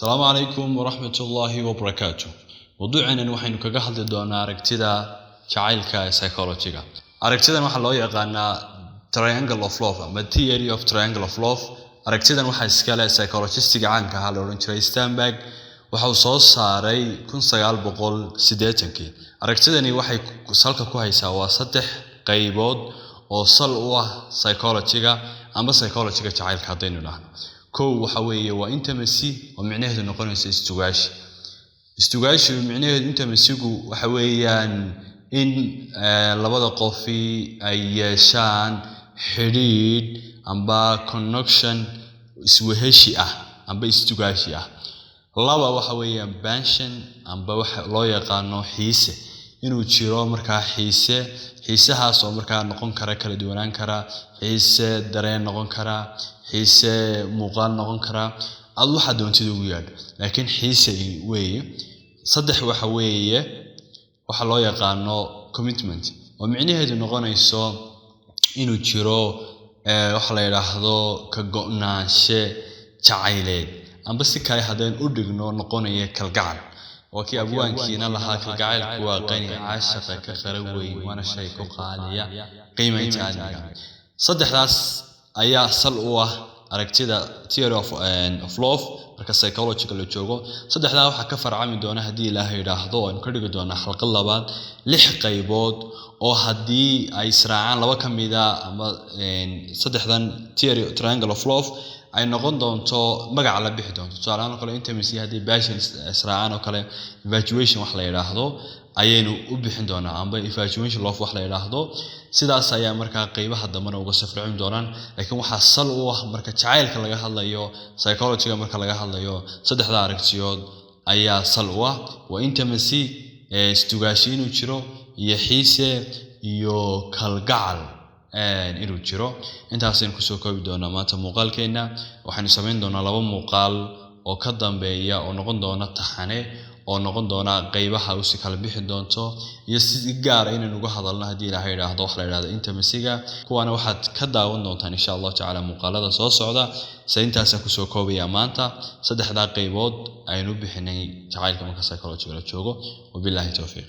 السلام عليكم ورحمة الله وبركاته. موضوعنا وحين كجهل دونا أركتدا شعيلك psychology. أركتدا وحنا لو يقعنا triangle of love أما theory of triangle of love. أركتدا وحنا سكالة psychologist عنك هالورن تري ستانباغ وحوصوص صاري كن سيال بقول سديتك. أركتداني وحي سالك كويسة وسطح قيبود وصلوا psychology أما psychology شعيلك هذيننا. كو وحوي وإنتمسي ومعناه إنه قانون استوغاش معناه إنتمسيكو وحويان إن لبض قفي أي شان حديد أمبا connection سوهشية أمبا استوغاشية لبا وحويان بانشن أمبا لا يقانو حيسة إنه تشيرو مركا حيسة هاسو مركا نقون كرا كلا ديوانان كرا حيسة درين نقون كرا حيسة مقال نقون كرا الله حد وانتدو وياد لكن حيسة وي صدح وحوية وحلا يقانو commitment ومعنى هذا نقون يسو إنه تشيرو وحلا يلاحظو كقناش تعايلين أم بس كاي هذين أردقنو نقون يكالقعل وكي أبوان كينا لها كالقعل وقيني عاشقة كخروي وانا شيء قالية قيمة تانية صدح راس أيها صلوة أركتدا theory of love marka psychological la joogo saddexda waxa ka farcami doona hadii Ilaahay yiraahdo aan ka dhigi doona xalqad labaad 6 qaybood oo hadii ay israacaan laba kamida ama saddexdan theory triangle of love ay noqon doonto magac la bixi doonto tusaale kale intimacy hadii passion israacaan oo kale infatuation wax la yiraahdo ayaynu u bixin doonaa amba infatuation love wax la yiraahdo sidaas ayaa marka qaybaha dambe uga safricin doonaan laakiin waxa sal u ah marka jacaylka laga hadlayo psychology marka laga hadlayo saddexda aragtiyood ayaa sal u ah waa intimacy istugaashiin u jiro iyo xiise iyo kalgacal inuu jiro intaaseen ku soo koobi doonaa maanta muuqaalkeena waxaan sameyn doonaa laba muuqaal oo ka dambeeya oo noqon doona taxane oo noqon doona qaybaha uu si kala bixin doonto iyo si gaar ah inaan uga hadalno hadii Ilaahay yiraahdo wax la yiraahdo intimacy-ga kuwana waxaad ka daawan doontaan insha Allah ta'ala muuqaalada soo socda sayntaas ku soo koobaya maanta saddexda qaybood aynu bixinay jacaylka marka psychology la joogo wabillahi tawfiiq